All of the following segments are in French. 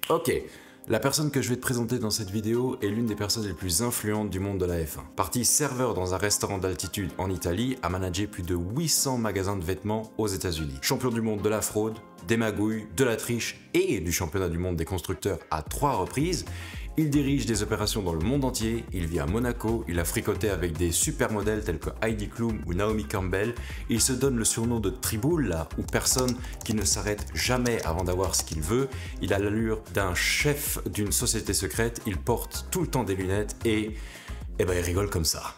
Ok, la personne que je vais te présenter dans cette vidéo est l'une des personnes les plus influentes du monde de la F1. Parti serveur dans un restaurant d'altitude en Italie, a managé plus de 800 magasins de vêtements aux États-Unis. Champion du monde de la fraude, des magouilles, de la triche et du championnat du monde des constructeurs à 3 reprises, il dirige des opérations dans le monde entier, il vit à Monaco, il a fricoté avec des supermodèles tels que Heidi Klum ou Naomi Campbell, il se donne le surnom de Triboule, ou personne qui ne s'arrête jamais avant d'avoir ce qu'il veut, il a l'allure d'un chef d'une société secrète, il porte tout le temps des lunettes et il rigole comme ça.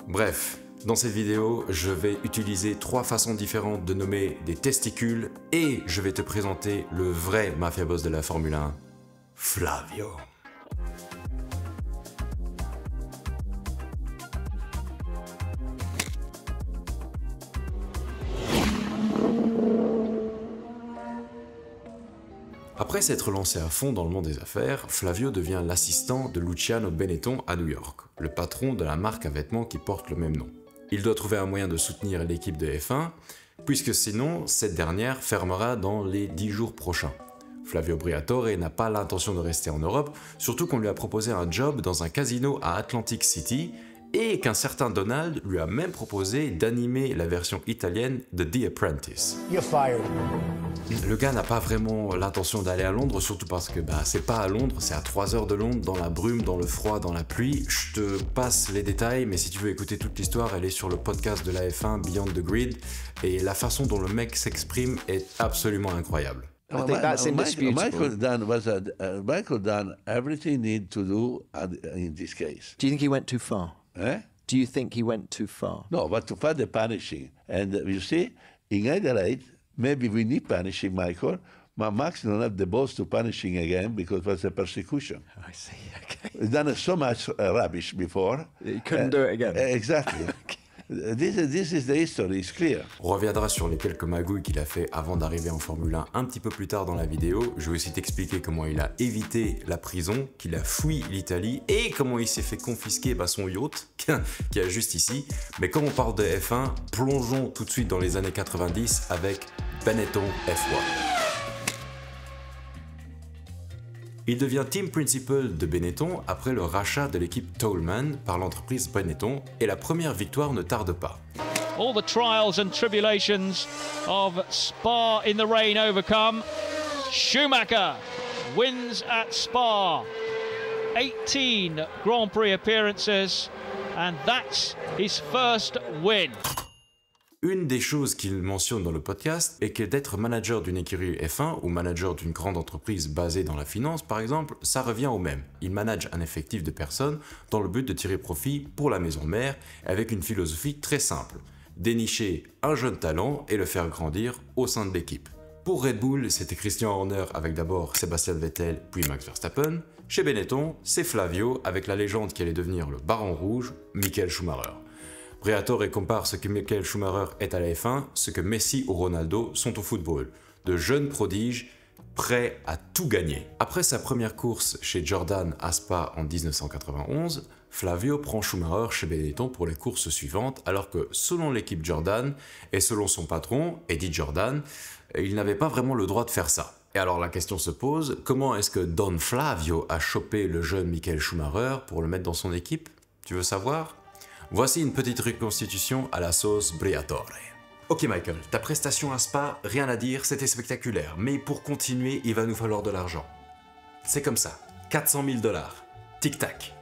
Bref, dans cette vidéo, je vais utiliser 3 façons différentes de nommer des testicules et je vais te présenter le vrai mafia boss de la Formule 1. Flavio. Après s'être lancé à fond dans le monde des affaires, Flavio devient l'assistant de Luciano Benetton à New York, le patron de la marque à vêtements qui porte le même nom. Il doit trouver un moyen de soutenir l'équipe de F1, puisque sinon, cette dernière fermera dans les 10 jours prochains. Flavio Briatore n'a pas l'intention de rester en Europe, surtout qu'on lui a proposé un job dans un casino à Atlantic City et qu'un certain Donald lui a même proposé d'animer la version italienne de The Apprentice. You're fired. Le gars n'a pas vraiment l'intention d'aller à Londres, surtout parce que c'est pas à Londres, c'est à 3 heures de Londres, dans la brume, dans le froid, dans la pluie. Je te passe les détails, mais si tu veux écouter toute l'histoire, elle est sur le podcast de la F1 Beyond the Grid, et la façon dont le mec s'exprime est absolument incroyable. I think that's indisputable. Michael done everything he needed to do in this case. Do you think he went too far? Eh? Do you think he went too far? No, but to find the punishing. And you see, in Adelaide, maybe we need punishing Michael, but Max don't have the balls to punishing again because it was a persecution. I see, okay. He's done so much rubbish before. He couldn't do it again. Exactly. Okay. This is the history, it's clear. On reviendra sur les quelques magouilles qu'il a fait avant d'arriver en Formule 1 un petit peu plus tard dans la vidéo. Je vais aussi t'expliquer comment il a évité la prison, qu'il a fui l'Italie et comment il s'est fait confisquer son yacht, qui est juste ici. Mais comme on parle de F1, plongeons tout de suite dans les années 90 avec Benetton F1. Il devient team principal de Benetton après le rachat de l'équipe Toleman par l'entreprise Benetton et la première victoire ne tarde pas. All the trials and tribulations of Spa in the rain overcome. Schumacher wins at Spa. 18 Grand Prix appearances and that's his first win. Une des choses qu'il mentionne dans le podcast est que d'être manager d'une écurie F1 ou manager d'une grande entreprise basée dans la finance par exemple, ça revient au même. Il manage un effectif de personnes dans le but de tirer profit pour la maison mère avec une philosophie très simple. Dénicher un jeune talent et le faire grandir au sein de l'équipe. Pour Red Bull, c'était Christian Horner avec d'abord Sebastian Vettel puis Max Verstappen. Chez Benetton, c'est Flavio avec la légende qui allait devenir le Baron Rouge, Michael Schumacher. Briatore compare ce que Michael Schumacher est à la F1, ce que Messi ou Ronaldo sont au football, de jeunes prodiges prêts à tout gagner. Après sa première course chez Jordan à Spa en 1991, Flavio prend Schumacher chez Benetton pour les courses suivantes, alors que selon l'équipe Jordan et selon son patron, Eddie Jordan, il n'avait pas vraiment le droit de faire ça. Et alors la question se pose, comment est-ce que Don Flavio a chopé le jeune Michael Schumacher pour le mettre dans son équipe? Tu veux savoir? Voici une petite reconstitution à la sauce Briatore. Ok Michael, ta prestation à Spa, rien à dire, c'était spectaculaire, mais pour continuer, il va nous falloir de l'argent. C'est comme ça, 400 000 $. Tic-tac.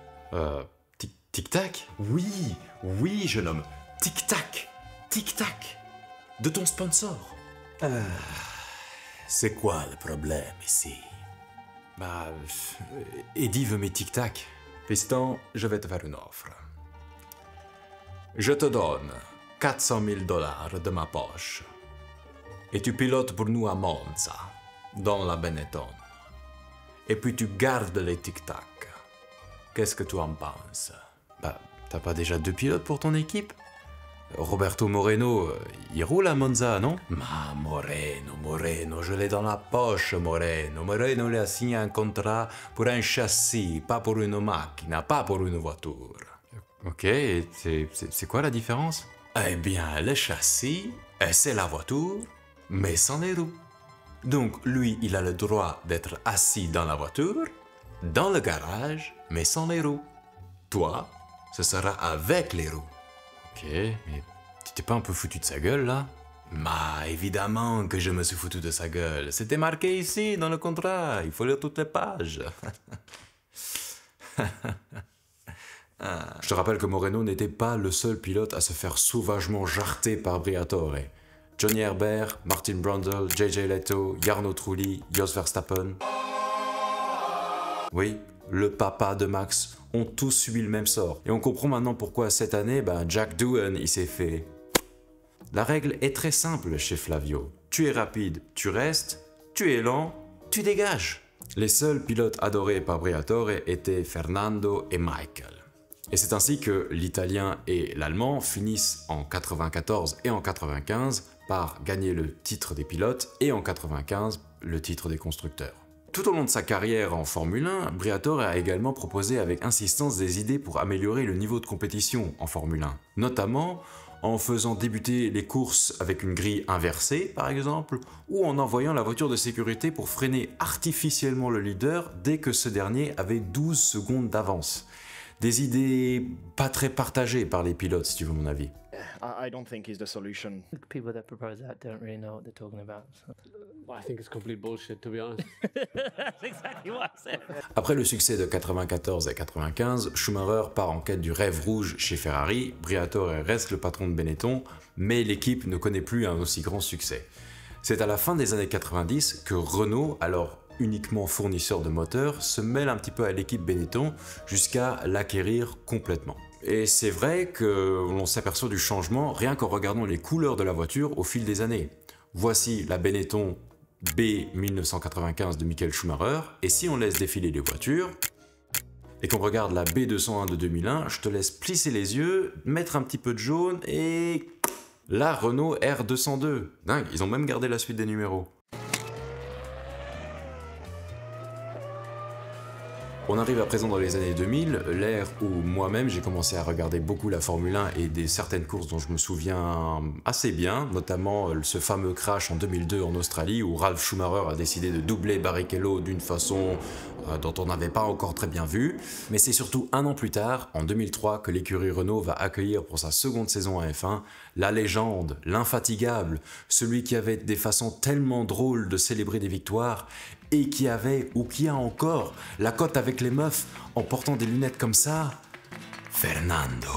Tic-tac? Oui jeune homme, tic-tac. Tic-tac. De ton sponsor. C'est quoi le problème ici? Eddie veut mes tic-tac. Piston, je vais te faire une offre. Je te donne 400 000 $ de ma poche et tu pilotes pour nous à Monza, dans la Benetton. Et puis tu gardes les tic-tac. Qu'est-ce que tu en penses? T'as pas déjà 2 pilotes pour ton équipe? Roberto Moreno, il roule à Monza, non? Moreno, je l'ai dans la poche, Moreno. Moreno lui a signé un contrat pour un châssis, pas pour une macchina, pas pour une voiture. Ok, et c'est quoi la différence? Eh bien, le châssis, c'est la voiture, mais sans les roues. Donc lui, il a le droit d'être assis dans la voiture, dans le garage, mais sans les roues. Toi, ce sera avec les roues. Ok, mais tu t'es pas un peu foutu de sa gueule là? Bah évidemment que je me suis foutu de sa gueule. C'était marqué ici dans le contrat. Il faut lire toutes les pages. Je te rappelle que Moreno n'était pas le seul pilote à se faire sauvagement jarter par Briatore. Johnny Herbert, Martin Brundle, JJ Leto, Jarno Trulli, Jos Verstappen. Oui, le papa de Max ont tous subi le même sort. Et on comprend maintenant pourquoi cette année, Jack Doohan il s'est fait. La règle est très simple chez Flavio. Tu es rapide, tu restes. Tu es lent, tu dégages. Les seuls pilotes adorés par Briatore étaient Fernando et Michael. Et c'est ainsi que l'Italien et l'Allemand finissent en 94 et en 95 par gagner le titre des pilotes et en 95 le titre des constructeurs. Tout au long de sa carrière en Formule 1, Briatore a également proposé avec insistance des idées pour améliorer le niveau de compétition en Formule 1, notamment en faisant débuter les courses avec une grille inversée par exemple, ou en envoyant la voiture de sécurité pour freiner artificiellement le leader dès que ce dernier avait 12 secondes d'avance. Des idées pas très partagées par les pilotes, si tu veux mon avis. I don't think he's the solution. People that propose that don't really know what they're talking about. So. Well, I think it's complete bullshit, to be honest. That's exactly what I said. Après le succès de 94 et 95, Schumacher part en quête du rêve rouge chez Ferrari, Briatore reste le patron de Benetton, mais l'équipe ne connaît plus un aussi grand succès. C'est à la fin des années 90 que Renault, alors uniquement fournisseur de moteurs, se mêle un petit peu à l'équipe Benetton jusqu'à l'acquérir complètement. Et c'est vrai que l'on s'aperçoit du changement rien qu'en regardant les couleurs de la voiture au fil des années. Voici la Benetton B 1995 de Michael Schumacher, et si on laisse défiler les voitures, et qu'on regarde la B201 de 2001, je te laisse plisser les yeux, mettre un petit peu de jaune, et la Renault R202. Dingue, ils ont même gardé la suite des numéros. On arrive à présent dans les années 2000, l'ère où moi-même j'ai commencé à regarder beaucoup la Formule 1 et certaines courses dont je me souviens assez bien, notamment ce fameux crash en 2002 en Australie où Ralf Schumacher a décidé de doubler Barrichello d'une façon dont on n'avait pas encore très bien vu. Mais c'est surtout un an plus tard, en 2003, que l'écurie Renault va accueillir pour sa seconde saison à F1 la légende, l'infatigable, celui qui avait des façons tellement drôles de célébrer des victoires et qui avait, ou qui a encore, la cote avec les meufs en portant des lunettes comme ça, Fernando.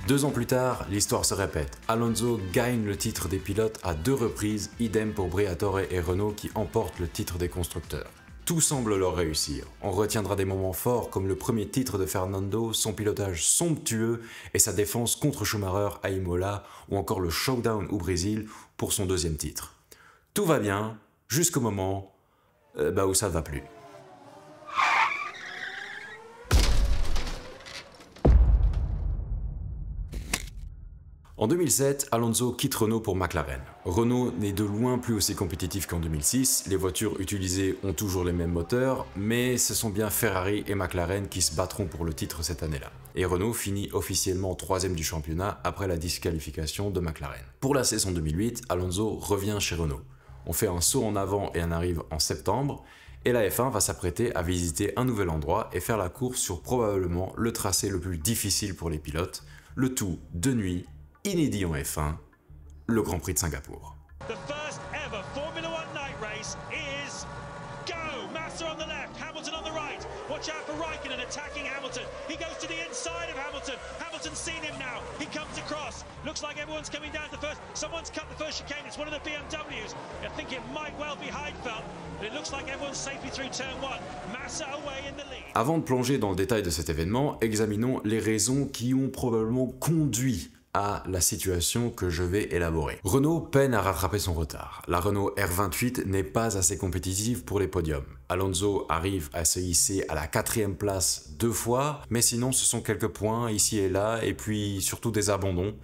Deux ans plus tard, l'histoire se répète. Alonso gagne le titre des pilotes à 2 reprises, idem pour Briatore et Renault qui emportent le titre des constructeurs. Tout semble leur réussir. On retiendra des moments forts comme le premier titre de Fernando, son pilotage somptueux et sa défense contre Schumacher à Imola, ou encore le showdown au Brésil pour son deuxième titre. Tout va bien, jusqu'au moment où ça ne va plus. En 2007, Alonso quitte Renault pour McLaren. Renault n'est de loin plus aussi compétitif qu'en 2006, les voitures utilisées ont toujours les mêmes moteurs, mais ce sont bien Ferrari et McLaren qui se battront pour le titre cette année-là. Et Renault finit officiellement 3e du championnat après la disqualification de McLaren. Pour la saison 2008, Alonso revient chez Renault. On fait un saut en avant et on arrive en septembre, et la F1 va s'apprêter à visiter un nouvel endroit et faire la course sur probablement le tracé le plus difficile pour les pilotes, le tout de nuit, inédit en F1, le Grand Prix de Singapour. The first ever Formula One night race is go! Massa on the left, Hamilton on the right. Watch out for Raikkonen attacking Hamilton. He goes to the inside of Hamilton. Hamilton's seen him now. He comes across. Looks like everyone's coming down to the first. Someone's cut the first chicane. It's one of the BMWs. I think it might well be Heidfeld. But it looks like everyone's safely through turn 1. Massa away in the lead. Avant de plonger dans le détail de cet événement, examinons les raisons qui ont probablement conduit à la situation que je vais élaborer. Renault peine à rattraper son retard. La Renault R28 n'est pas assez compétitive pour les podiums. Alonso arrive à se hisser à la 4e place 2 fois, mais sinon ce sont quelques points ici et là, et puis surtout des abandons.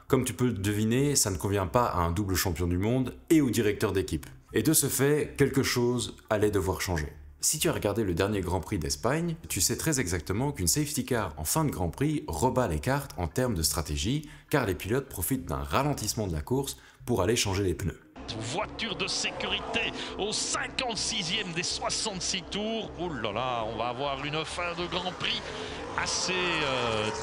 Comme tu peux le deviner, ça ne convient pas à un double champion du monde et au directeur d'équipe. Et de ce fait, quelque chose allait devoir changer. Si tu as regardé le dernier Grand Prix d'Espagne, tu sais très exactement qu'une safety car en fin de Grand Prix rebat les cartes en termes de stratégie, car les pilotes profitent d'un ralentissement de la course pour aller changer les pneus. Voiture de sécurité au 56e des 66 tours. Ouh là là, on va avoir une fin de Grand Prix assez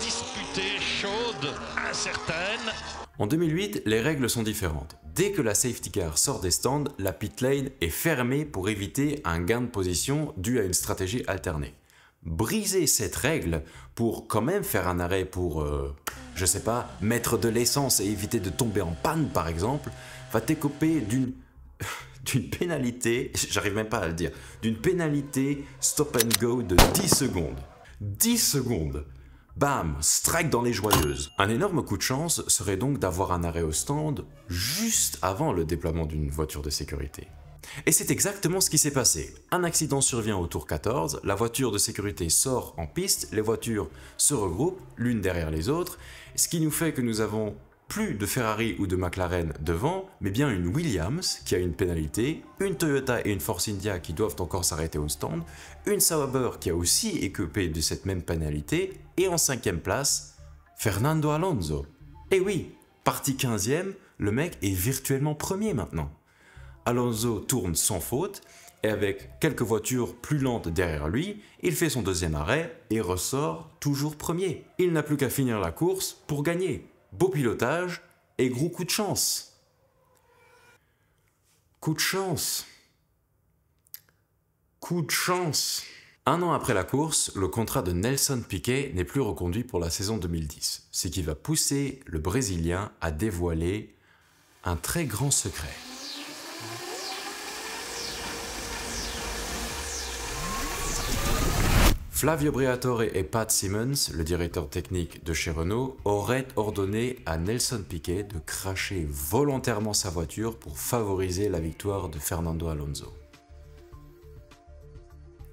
disputée, chaude, incertaine. En 2008, les règles sont différentes. Dès que la safety car sort des stands, la pit lane est fermée pour éviter un gain de position dû à une stratégie alternée. Briser cette règle pour quand même faire un arrêt pour, je sais pas, mettre de l'essence et éviter de tomber en panne par exemple, va t'écoper d'une pénalité, j'arrive même pas à le dire, d'une pénalité stop and go de 10 secondes. 10 secondes! Bam! Strike dans les joyeuses. Un énorme coup de chance serait donc d'avoir un arrêt au stand juste avant le déploiement d'une voiture de sécurité. Et c'est exactement ce qui s'est passé. Un accident survient au tour 14, la voiture de sécurité sort en piste, les voitures se regroupent l'une derrière les autres, ce qui nous fait que nous avons plus de Ferrari ou de McLaren devant, mais bien une Williams qui a une pénalité, une Toyota et une Force India qui doivent encore s'arrêter au stand, une Sauber qui a aussi écopé de cette même pénalité, et en 5e place, Fernando Alonso. Et oui, parti 15e, le mec est virtuellement premier maintenant. Alonso tourne sans faute, et avec quelques voitures plus lentes derrière lui, il fait son deuxième arrêt et ressort toujours premier. Il n'a plus qu'à finir la course pour gagner. Beau pilotage et gros coup de chance. Coup de chance. Coup de chance. Un an après la course, le contrat de Nelson Piquet n'est plus reconduit pour la saison 2010, ce qui va pousser le Brésilien à dévoiler un très grand secret. Flavio Briatore et Pat Simmons, le directeur technique de chez Renault, auraient ordonné à Nelson Piquet de crasher volontairement sa voiture pour favoriser la victoire de Fernando Alonso.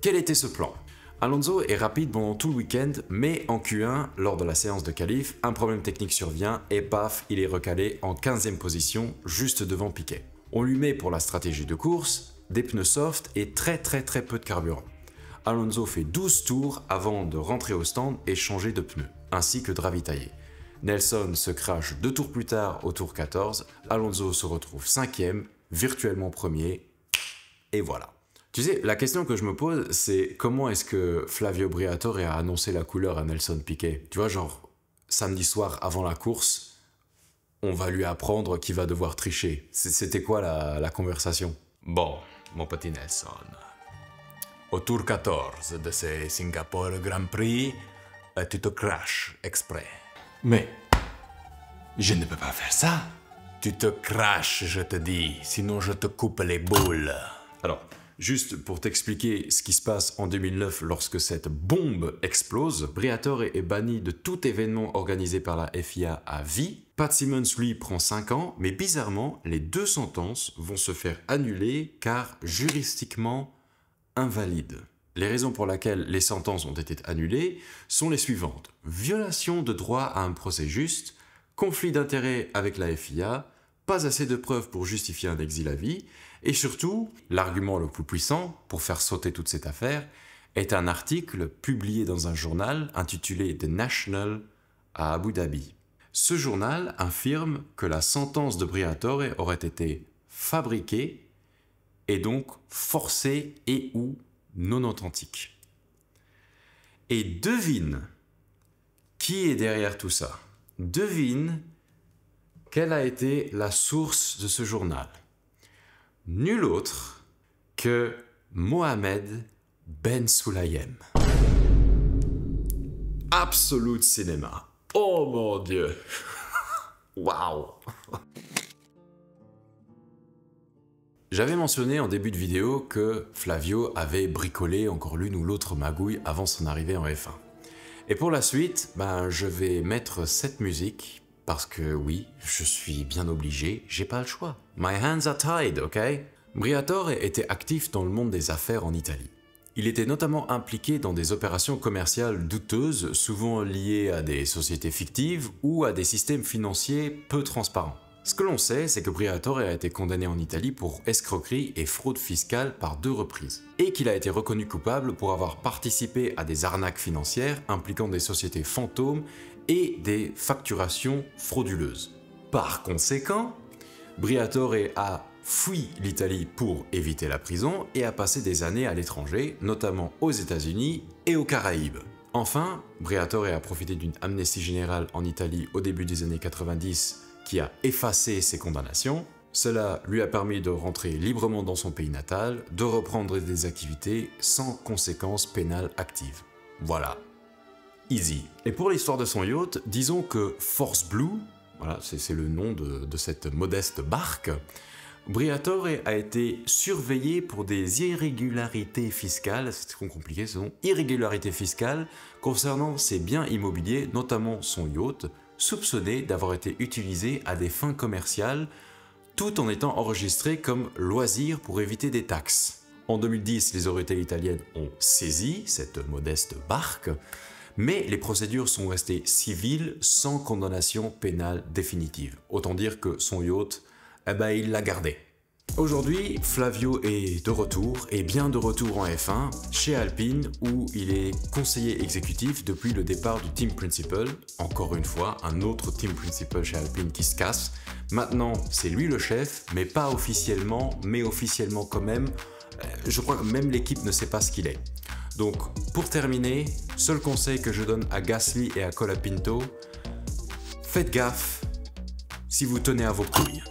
Quel était ce plan? Alonso est rapide pendant tout le week-end, mais en Q1, lors de la séance de qualif, un problème technique survient et paf, il est recalé en 15e position, juste devant Piquet. On lui met pour la stratégie de course des pneus soft et très peu de carburant. Alonso fait 12 tours avant de rentrer au stand et changer de pneus, ainsi que de ravitailler. Nelson se crache 2 tours plus tard au tour 14, Alonso se retrouve 5e, virtuellement premier, et voilà. Tu sais, la question que je me pose, c'est comment est-ce que Flavio Briatore a annoncé la couleur à Nelson Piquet? Tu vois, genre, samedi soir avant la course, on va lui apprendre qu'il va devoir tricher. C'était quoi la conversation? Bon, mon petit Nelson... Au tour 14 de ce Singapour Grand Prix, tu te crashes exprès. Mais je ne peux pas faire ça. Tu te crashes, je te dis, sinon je te coupe les boules. Alors, juste pour t'expliquer ce qui se passe en 2009 lorsque cette bombe explose, Briatore est banni de tout événement organisé par la FIA à vie. Pat Simmons, lui, prend 5 ans, mais bizarrement, les 2 sentences vont se faire annuler car juridiquement invalide. Les raisons pour lesquelles les sentences ont été annulées sont les suivantes. Violation de droit à un procès juste, conflit d'intérêts avec la FIA, pas assez de preuves pour justifier un exil à vie, et surtout, l'argument le plus puissant pour faire sauter toute cette affaire est un article publié dans un journal intitulé The National à Abu Dhabi. Ce journal affirme que la sentence de Briatore aurait été fabriquée et donc forcée et ou non authentique. Et devine qui est derrière tout ça. Devine quelle a été la source de ce journal. Nul autre que Mohamed Ben Sulayem. Absolute cinéma. Oh mon Dieu. Waouh. J'avais mentionné en début de vidéo que Flavio avait bricolé encore l'une ou l'autre magouille avant son arrivée en F1. Et pour la suite, je vais mettre cette musique parce que oui, je suis bien obligé, j'ai pas le choix. My hands are tied, ok? Briatore était actif dans le monde des affaires en Italie. Il était notamment impliqué dans des opérations commerciales douteuses, souvent liées à des sociétés fictives ou à des systèmes financiers peu transparents. Ce que l'on sait, c'est que Briatore a été condamné en Italie pour escroquerie et fraude fiscale par 2 reprises, et qu'il a été reconnu coupable pour avoir participé à des arnaques financières impliquant des sociétés fantômes et des facturations frauduleuses. Par conséquent, Briatore a fui l'Italie pour éviter la prison et a passé des années à l'étranger, notamment aux États-Unis et aux Caraïbes. Enfin, Briatore a profité d'une amnistie générale en Italie au début des années 90 qui a effacé ses condamnations. Cela lui a permis de rentrer librement dans son pays natal, de reprendre des activités sans conséquences pénales actives. Voilà. Easy. Et pour l'histoire de son yacht, disons que Force Blue, voilà, c'est le nom de cette modeste barque, Briatore a été surveillé pour des irrégularités fiscales, c'est trop compliqué ce nom, irrégularités fiscales concernant ses biens immobiliers, notamment son yacht, soupçonné d'avoir été utilisé à des fins commerciales, tout en étant enregistré comme loisir pour éviter des taxes. En 2010, les autorités italiennes ont saisi cette modeste barque, mais les procédures sont restées civiles sans condamnation pénale définitive. Autant dire que son yacht, il l'a gardé. Aujourd'hui, Flavio est de retour, et bien de retour en F1, chez Alpine, où il est conseiller exécutif depuis le départ du team principal. Encore une fois, un autre team principal chez Alpine qui se casse. Maintenant, c'est lui le chef, mais pas officiellement, mais officiellement quand même. Je crois que même l'équipe ne sait pas ce qu'il est. Donc, pour terminer, seul conseil que je donne à Gasly et à Colapinto, faites gaffe si vous tenez à vos couilles.